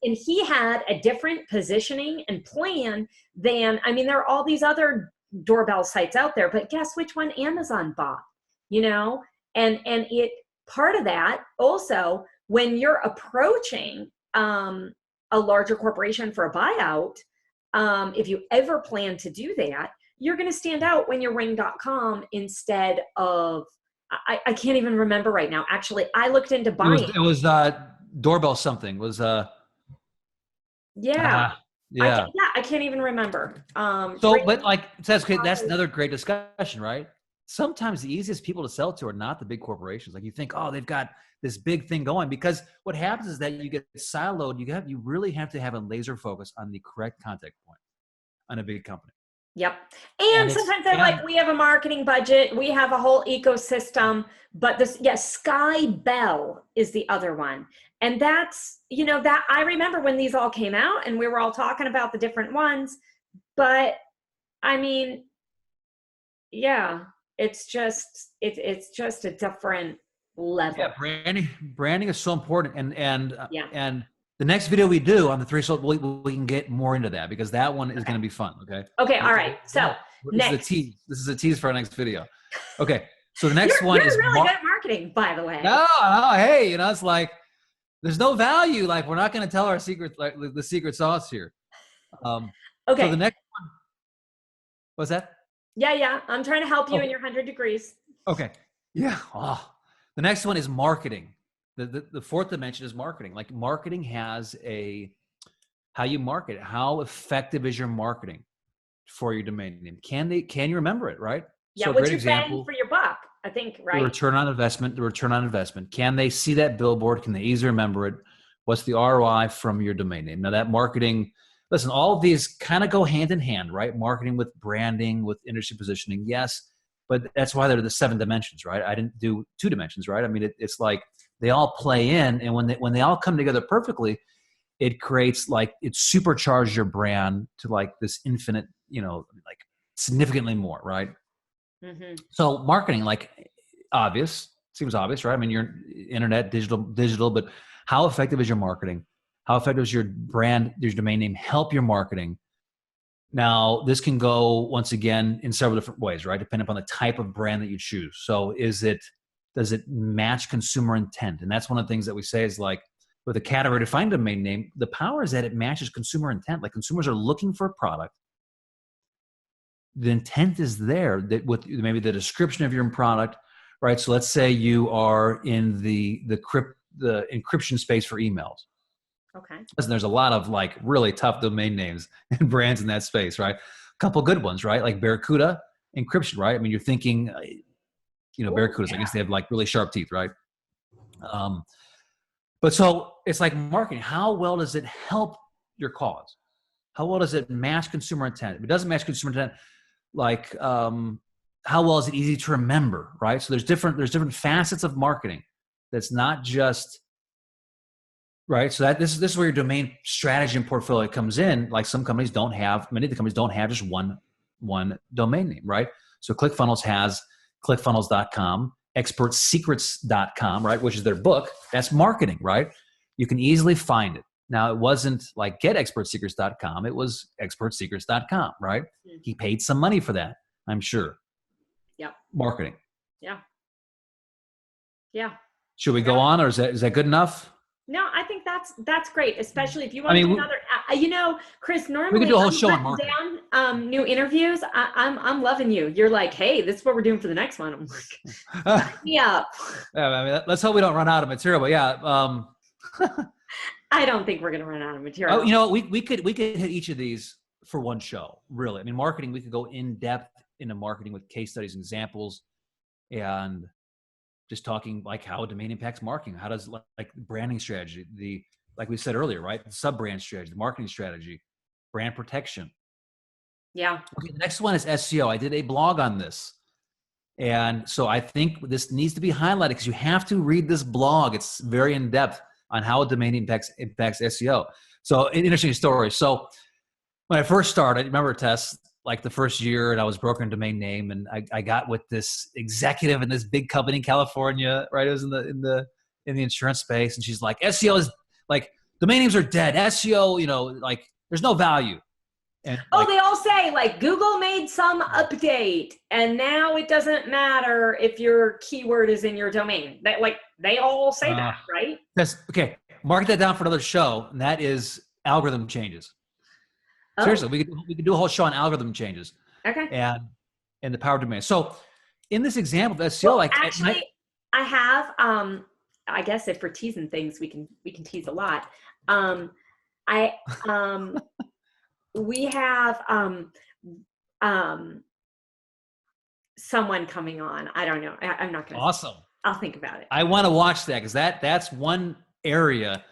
he had a different positioning and plan than, there are all these other doorbell sites out there, but guess which one Amazon bought, and it, part of that also, when you're approaching a larger corporation for a buyout, if you ever plan to do that, you're going to stand out when you're ring.com instead of, I can't even remember right now. Actually, I looked into buying. It was doorbell something. Was I can't even remember. That's another great discussion, right? Sometimes the easiest people to sell to are not the big corporations. Like, you think, oh, they've got this big thing going, because what happens is that you get siloed. You really have to have a laser focus on the correct contact point on a big company. Yep. And sometimes they're like, we have a marketing budget, we have a whole ecosystem, but Sky Bell is the other one. And that's, that I remember when these all came out and we were all talking about the different ones, But I mean, yeah, it's just a different level. Yeah, branding is so important, Yeah. and the next video we do on the three, so we can get more into that because that one is going to be fun. Okay. Okay. All right. So This is a next, tease. This is a tease for our next video. Okay. So the next one you're is really good at marketing, by the way. no, hey, it's like there's no value. Like we're not going to tell our secret, like the secret sauce here. Okay. So the next one, what's that? Yeah. I'm trying to help you in your 100 degrees. Okay. Yeah. Oh. The next one is marketing. The fourth dimension is marketing. Like marketing has how you market. How effective is your marketing for your domain name? Can you remember it, right? Yeah. So What's great your example bang for your buck? I think, right? The return on investment. Can they see that billboard? Can they easily remember it? What's the ROI from your domain name? Now that marketing, listen, all of these kind of go hand in hand, right? Marketing with branding, with industry positioning. Yes. But that's why they're the 7 dimensions, right? I didn't do 2 dimensions, right? I mean, it's like they all play in, and when they all come together perfectly, it creates it supercharges your brand to like this infinite, like significantly more, right? Mm-hmm. So marketing, seems obvious, right? I mean, you're internet, digital, but how effective is your marketing? How effective is your brand, your domain name help your marketing? Now, this can go, once again, in several different ways, right? Depending upon the type of brand that you choose. So does it match consumer intent? And that's one of the things that we say is like, with a category defined domain name, the power is that it matches consumer intent. Like consumers are looking for a product. The intent is there that with maybe the description of your product, right? So let's say you are in the encryption space for emails. Okay. Listen, there's a lot of like really tough domain names and brands in that space, right? A couple good ones, right? Like Barracuda encryption, right? I mean, you're thinking, Barracudas, I guess they have like really sharp teeth, right? But so it's like marketing. How well does it help your cause? How well does it match consumer intent? If it doesn't match consumer intent, like how well is it easy to remember, right? So there's different facets of marketing. That's not just right. So this is where your domain strategy and portfolio comes in. Like many of the companies don't have just one domain name, right? So ClickFunnels has clickfunnels.com, expertsecrets.com, right? Which is their book. That's marketing, right? You can easily find it. Now, it wasn't like getexpertsecrets.com. It was expertsecrets.com, right? Mm-hmm. He paid some money for that, I'm sure. Yeah. Marketing. Yeah. Yeah. Should we go on, or is that good enough? No, I think that's great, especially if you want to do another. Chris, normally we could do a whole show on marketing. Down new interviews. I'm loving you. You're like, hey, this is what we're doing for the next one. I'm like, sign me up. Yeah, I mean, let's hope we don't run out of material. But yeah, I don't think we're going to run out of material. Oh, we could hit each of these for one show. Really, I mean, marketing. We could go in depth into marketing with case studies and examples, and just talking like how a domain impacts marketing. How does like branding strategy, like we said earlier, right? The sub-brand strategy, the marketing strategy, brand protection. Yeah. Okay, the next one is SEO. I did a blog on this. And so I think this needs to be highlighted because you have to read this blog. It's very in-depth on how a domain impacts SEO. So an interesting story. So when I first started, remember Tess, like the first year, and I was brokering domain name, and I got with this executive in this big company in California, right? It was in the insurance space, and she's like, SEO is like domain names are dead. SEO, like there's no value. And they all say like Google made some update, and now it doesn't matter if your keyword is in your domain. That they all say that, right? That's okay. Mark that down for another show, and that is algorithm changes. Seriously, we could do a whole show on algorithm changes. Okay. And the power of domain. So in this example of SEO, I have I guess if we're teasing things, we can tease a lot. We have someone coming on. I don't know. I'm not going to. Awesome. I'll think about it. I want to watch that because that's one area.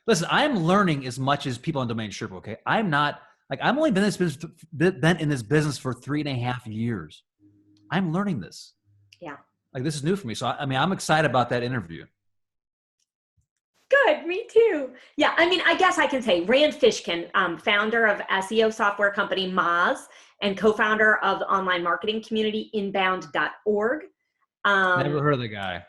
Listen, I'm learning as much as people on DomainSherpa. Okay, I'm not. I've only been in this business for 3.5 years. I'm learning this. Yeah. Like this is new for me. So I'm excited about that interview. Good, me too. Yeah, I mean, I guess I can say Rand Fishkin, founder of SEO software company Moz and co-founder of the online marketing community inbound.org. Never heard of the guy.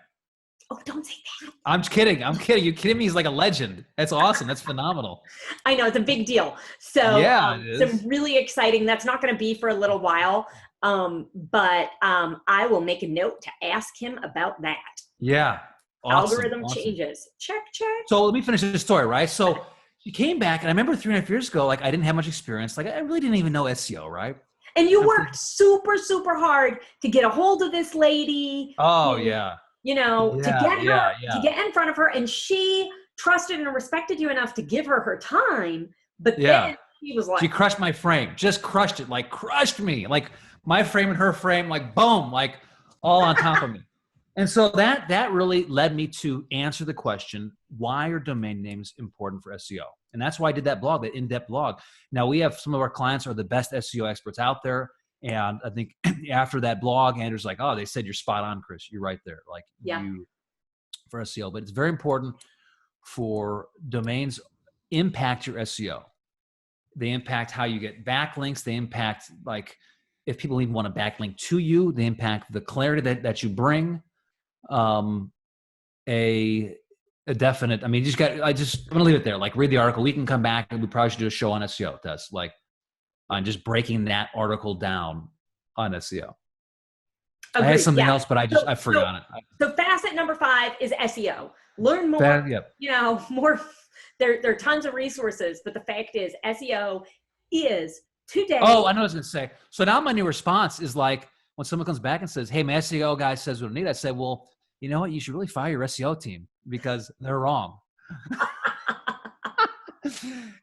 Oh, don't say that. I'm kidding. I'm kidding. You kidding me? He's like a legend. That's awesome. That's phenomenal. I know, it's a big deal. So yeah, it is. Some really exciting, that's not going to be for a little while. But I will make a note to ask him about that. Yeah. Awesome. Algorithm changes. Check. So let me finish this story, right? So she came back, and I remember 3.5 years ago, like I didn't have much experience. Like I really didn't even know SEO, right? And you worked super, super hard to get a hold of this lady. Oh, yeah. You know, to get in front of her. And she trusted and respected you enough to give her time. But then he was like, she crushed my frame, just crushed it, like crushed me, like my frame and her frame, like boom, like all on top of me. And so that really led me to answer the question, why are domain names important for SEO? And that's why I did that blog, that in-depth blog. Now we have some of our clients are the best SEO experts out there. And I think after that blog, Andrew's like, oh, they said you're spot on, Chris. You're right there. Like you for SEO, but it's very important for domains impact your SEO. They impact how you get backlinks. They impact like if people even want to backlink to you, they impact the clarity that you bring. A definite, I mean, I'm going to leave it there. Like read the article. We can come back and we probably should do a show on SEO. That's like, on just breaking that article down on SEO. Agreed. I had something else, but I forgot it. So facet number 5 is SEO. Learn more, more. There are tons of resources, but the fact is SEO is today. Oh, I know what I was going to say. So now my new response is like, when someone comes back and says, hey, my SEO guy says we don't need it, I say, well, you know what? You should really fire your SEO team because they're wrong.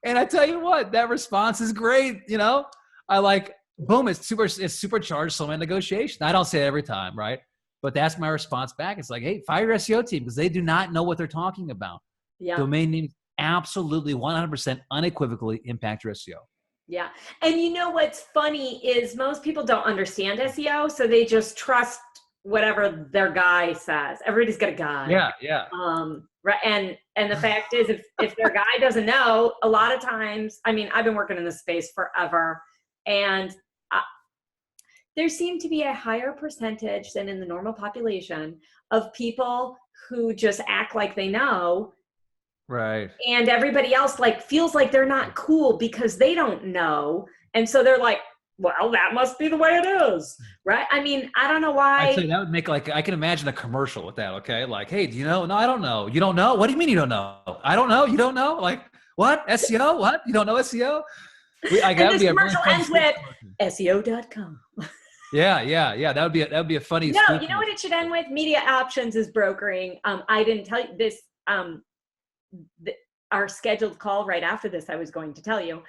And I tell you what, that response is great. You know, I like, boom, it's supercharged so many negotiation. I don't say it every time, right? But that's my response back. It's like, hey, fire your SEO team because they do not know what they're talking about. Yeah. Domain names absolutely 100% unequivocally impact your SEO. Yeah. And you know what's funny is most people don't understand SEO, so they just trust whatever their guy says. Everybody's got a guy. Yeah. Right. And the fact is, if their guy doesn't know, a lot of times, I mean, I've been working in this space forever, and there seemed to be a higher percentage than in the normal population of people who just act like they know. Right. And everybody else like feels like they're not cool because they don't know. And so they're like, well, that must be the way it is. Right. I mean, I don't know why. I'd say that would make like, I can imagine a commercial with that. Okay. Like, hey, do you know? No, I don't know. You don't know? What do you mean you don't know? I don't know. You don't know? Like what? SEO? What? You don't know SEO? And this commercial ends with SEO.com. Yeah. That would be a funny. No, you know what it should end with? Media Options is brokering. I didn't tell you this. Our scheduled call right after this, I was going to tell you,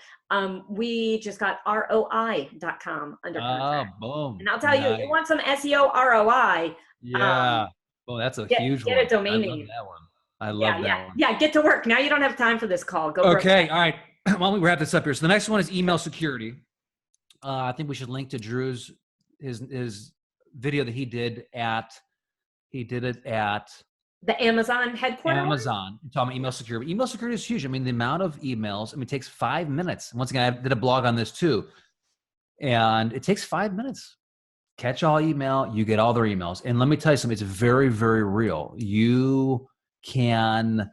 we just got ROI.com under contract. Boom. And I'll tell you, you want some SEO ROI. Yeah. That's a huge one. Get a domain name. That one. I love that one. Yeah, get to work. Now you don't have time for this call. Go. Okay. All right. Why don't we wrap this up here? So the next one is email security. I think we should link to Drew's, his video that he did at the Amazon headquarters? Amazon. You're talking about email security. Email security is huge. I mean, the amount of emails, it takes 5 minutes. Once again, I did a blog on this too. And it takes 5 minutes. Catch all email, you get all their emails. And let me tell you something, it's very, very real. You can,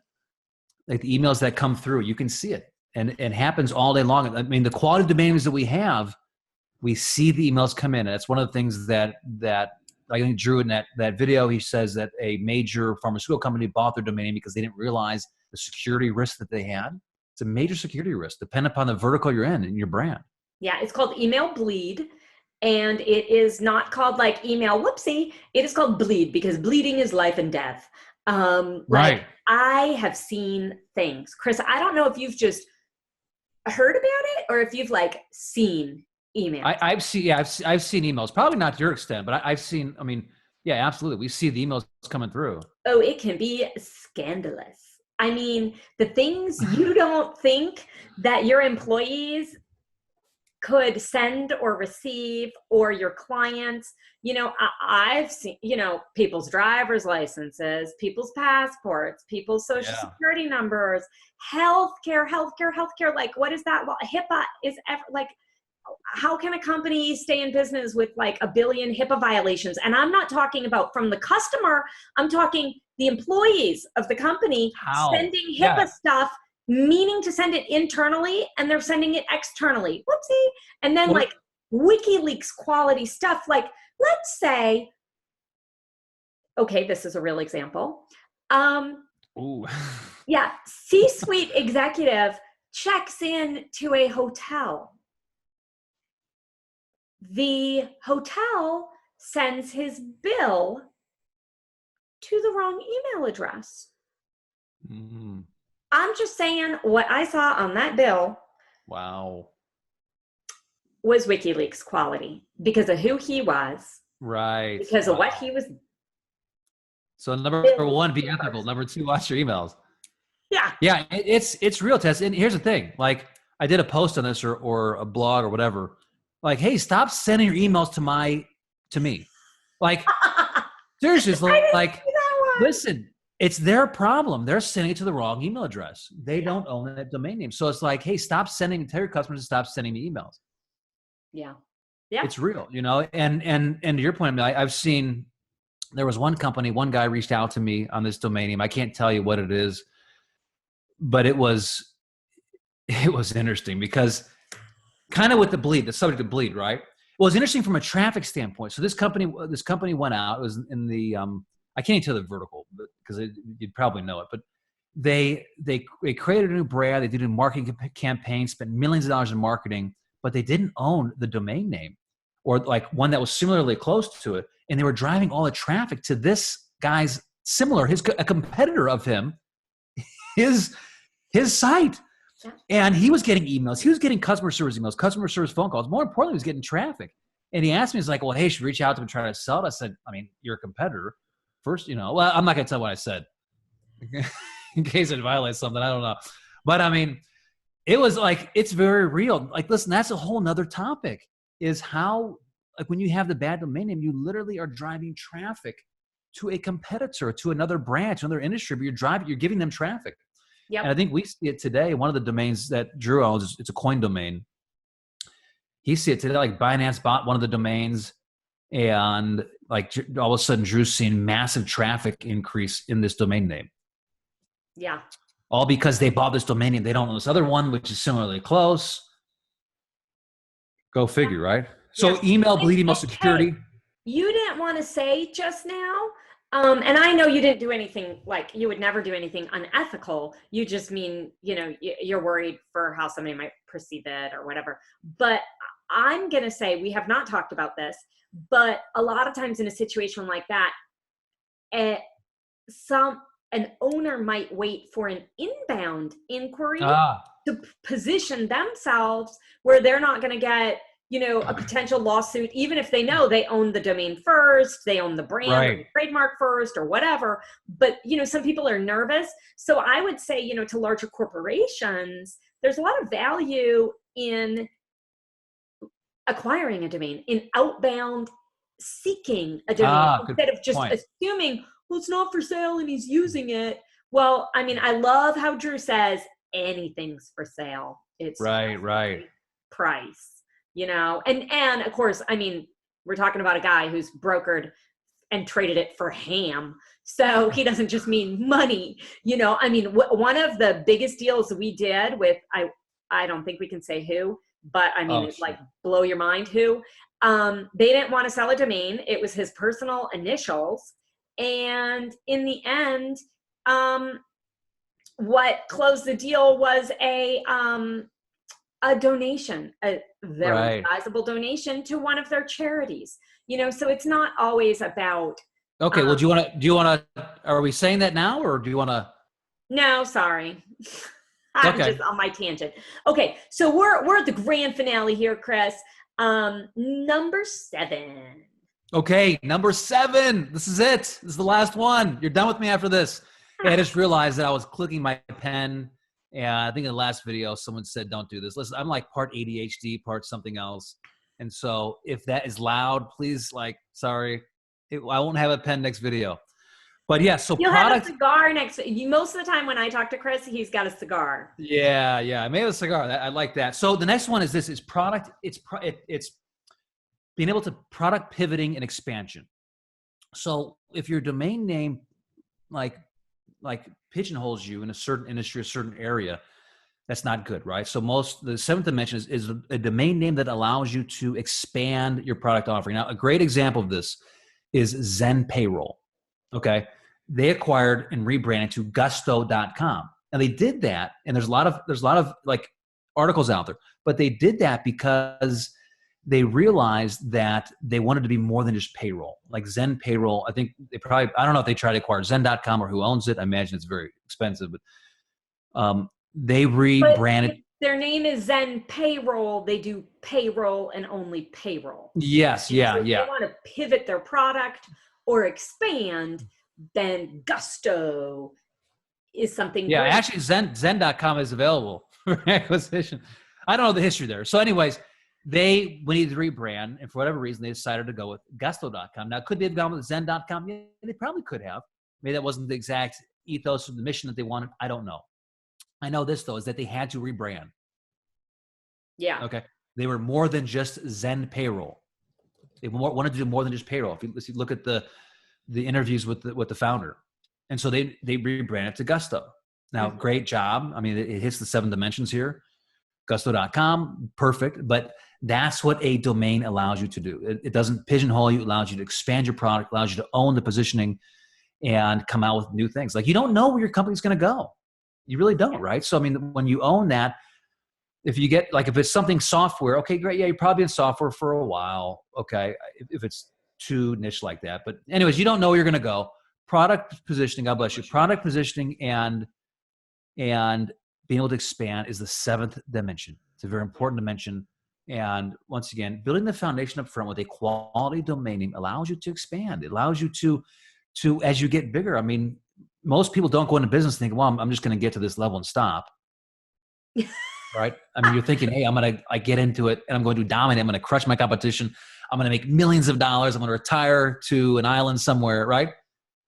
like the emails that come through, you can see it. And it happens all day long. I mean, the quality of domain names that we have, we see the emails come in. And that's one of the things that I think Drew in that video, he says that a major pharmaceutical company bought their domain name because they didn't realize the security risk that they had. It's a major security risk, depending upon the vertical you're in your brand. Yeah, it's called Email Bleed. And it is not called like email whoopsie. It is called bleed because bleeding is life and death. Right. Like I have seen things. Chris, I don't know if you've just heard about it or if you've like seen emails. I've seen emails, probably not to your extent, but I've seen, I mean, yeah, absolutely. We see the emails coming through. Oh, it can be scandalous. I mean, the things you don't think that your employees could send or receive, or your clients, I've seen, people's driver's licenses, people's passports, people's social security numbers, healthcare. Like, what is that? HIPAA is like, how can a company stay in business with like 1 billion HIPAA violations? And I'm not talking about from the customer. I'm talking the employees of the company sending HIPAA stuff, meaning to send it internally, and they're sending it externally. Whoopsie. And then like WikiLeaks quality stuff. Like, let's say, okay, this is a real example. Yeah, C-suite executive checks in to a hotel. The hotel sends his bill to the wrong email address. Mm-hmm. I'm just saying what I saw on that bill. Wow. Was WikiLeaks quality because of who he was. Right. Because of what he was. So number one, be ethical. Number two, watch your emails. Yeah. Yeah. It's real, Tess. And here's the thing. Like, I did a post on this or a blog or whatever. Like, hey, stop sending your emails to me. Like, seriously, like, listen, it's their problem. They're sending it to the wrong email address. They don't own that domain name. So it's like, hey, tell your customers to stop sending me emails. Yeah. It's real, and to your point, I've seen, there was one guy reached out to me on this domain name. I can't tell you what it is, but it was interesting because kind of with the subject of bleed, right? Well, it's interesting from a traffic standpoint. So this company went out. It was in the, I can't even tell the vertical because you'd probably know it, but they created a new brand. They did a marketing campaign, spent millions of dollars in marketing, but they didn't own the domain name or like one that was similarly close to it. And they were driving all the traffic to this guy's a competitor of him, his site. Yeah. And he was getting emails. He was getting customer service emails, customer service phone calls. More importantly, he was getting traffic. And he asked me, he's like, well, hey, should we reach out to him and try to sell it? I said, I mean, you're a competitor. First, well, I'm not going to tell what I said in case it violates something. I don't know. But I mean, it was like, it's very real. Like, listen, that's a whole nother topic, is how, like, when you have the bad domain name, you literally are driving traffic to a competitor, to another branch, another industry, but you're giving them traffic. Yep. And I think we see it today. One of the domains that Drew owns, it's a coin domain. He see it today, like Binance bought one of the domains, and like all of a sudden Drew's seeing massive traffic increase in this domain name. Yeah. All because they bought this domain name. They don't know this other one, which is similarly close. Go figure, right? So email, bleed email security. You didn't want to say just now, and I know you didn't do anything, like you would never do anything unethical. You just mean, you're worried for how somebody might perceive it or whatever. But I'm going to say, we have not talked about this, but a lot of times in a situation like that, an owner might wait for an inbound inquiry to position themselves where they're not going to get, a potential lawsuit, even if they know they own the domain first, they own the brand, or the trademark first, or whatever. But, some people are nervous. So I would say, to larger corporations, there's a lot of value in acquiring a domain, in outbound seeking a domain, instead of just assuming, well, it's not for sale and he's using it. Well, I mean, I love how Drew says anything's for sale. It's right price. And of course, I mean, we're talking about a guy who's brokered and traded it for ham. So he doesn't just mean money, I mean, one of the biggest deals we did with, I don't think we can say who, but I mean, it's like blow your mind who, they didn't want to sell a domain. It was his personal initials. And in the end, what closed the deal was a donation, a very sizable donation to one of their charities. So it's not always about. Okay. Well, do you want to, are we saying that now, or do you want to? No, sorry. I'm just on my tangent. Okay. So we're at the grand finale here, Chris. Number 7. Okay. Number 7. This is it. This is the last one. You're done with me after this. I just realized that I was clicking my pen And I think in the last video, someone said, don't do this. Listen, I'm like part ADHD, part something else. And so if that is loud, please, like, sorry, I won't have a pen next video. But yeah, so you'll have a cigar next. Most of the time when I talk to Chris, he's got a cigar. Yeah, I may have a cigar. I like that. So the next one is this: is product. It's being able to product pivoting and expansion. So if your domain name like pigeonholes you in a certain industry, a certain area, that's not good, right? So the seventh dimension is a domain name that allows you to expand your product offering. Now, a great example of this is Zen Payroll. Okay. They acquired and rebranded to gusto.com. And they did that. And there's a lot of like articles out there, but they did that because they realized that they wanted to be more than just payroll. Like Zen Payroll, I think I don't know if they tried to acquire Zen.com or who owns it. I imagine it's very expensive, but they rebranded. But their name is Zen Payroll. They do payroll and only payroll. Yes, and yeah. If they want to pivot their product or expand, then Gusto is something. Yeah, great. actually Zen.com is available for acquisition. I don't know the history there. So anyways, we needed to rebrand, and for whatever reason, they decided to go with Gusto.com. Now, could they have gone with Zen.com? Yeah, they probably could have. Maybe that wasn't the exact ethos of the mission that they wanted. I don't know. I know this, though, is that they had to rebrand. Yeah. Okay. They were more than just Zen Payroll. They wanted to do more than just payroll. If you look at the interviews with the founder. And so they rebranded to Gusto. Now, great job. I mean, it hits the 7 dimensions here. Gusto.com, perfect. But that's what a domain allows you to do. It doesn't pigeonhole you. It allows you to expand your product, allows you to own the positioning and come out with new things. Like, you don't know where your company's going to go. You really don't, right? So, I mean, when you own that, if it's something software, okay, great. Yeah, you're probably in software for a while. Okay. If it's too niche like that. But anyways, you don't know where you're going to go. Product positioning, God bless you. Product positioning and being able to expand is the 7th dimension. It's a very important dimension. And once again, building the foundation up front with a quality domain name allows you to expand. It allows you to as you get bigger. I mean, most people don't go into business thinking, well, I'm just going to get to this level and stop. Right? I mean, you're thinking, hey, I'm going to get into it and I'm going to dominate. I'm going to crush my competition. I'm going to make millions of dollars. I'm going to retire to an island somewhere, right?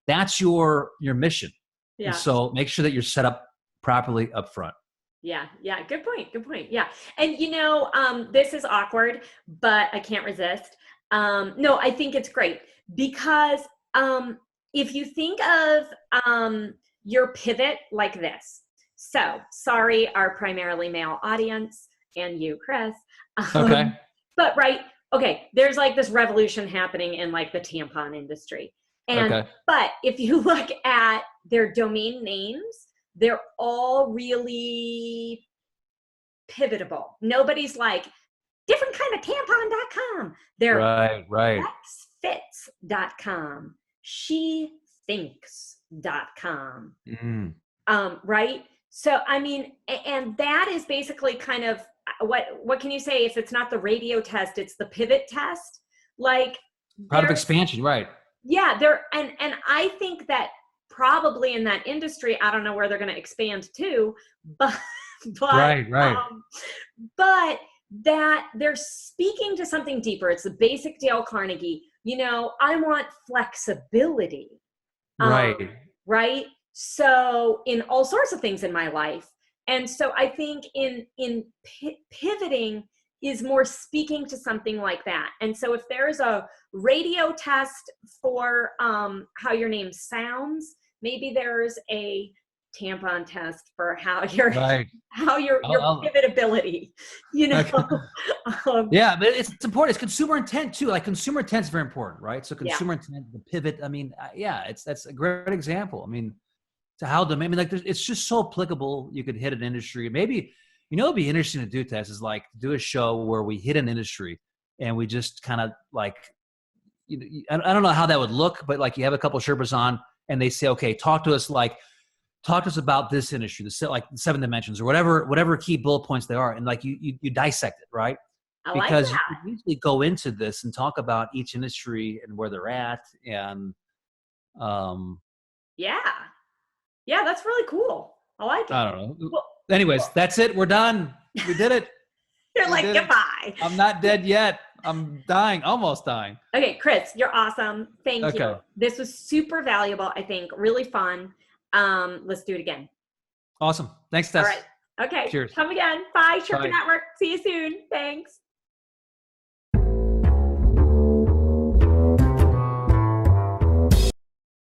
That's your mission. Yeah. And so make sure that you're set up properly up front. Yeah. Good point. Yeah. And this is awkward, but I can't resist. No, I think it's great because if you think of your pivot like this. So sorry, our primarily male audience and you, Chris. Okay. But there's like this revolution happening in like the tampon industry. But if you look at their domain names, they're all really pivotable. Nobody's like different kind of tampon.com. They're right. xfits.com, shethinks.com. Right? So, I mean, and that is basically kind of what can you say if it's not the radio test, it's the pivot test? Like product expansion, right? Yeah, and I think that probably in that industry, I don't know where they're going to expand to, but right. But that they're speaking to something deeper. It's the basic Dale Carnegie. I want flexibility. Right. So in all sorts of things in my life. And so I think in pivoting is more speaking to something like that. And so if there's a radio test for how your name sounds, maybe there's a tampon test for how your pivotability, Okay. Yeah, but it's important. It's consumer intent too. Like consumer intent is very important, right? So consumer intent, the pivot. I mean, that's a great example. I mean, to how domain. I mean, like it's just so applicable. You could hit an industry. Maybe it'd be interesting to do, Tess, is like do a show where we hit an industry and we just kind of like, I don't know how that would look, but like you have a couple of Sherpas on and they say, okay, talk to us about this industry, like 7 dimensions or whatever key bullet points they are. And like you dissect it, right? Because you can easily go into this and talk about each industry and where they're at. And yeah, that's really cool. I like it. I don't know. Well, Anyways, that's it. We're done. We did it. You're like, goodbye. I'm not dead yet. I'm dying, almost dying. Okay, Chris, you're awesome. Thank Okay. you. This was super valuable, I think. Really fun. Let's do it again. Awesome. Thanks, Tess. All right. Okay. Cheers. Come again. Bye, Sherpa Bye. Network. See you soon. Thanks.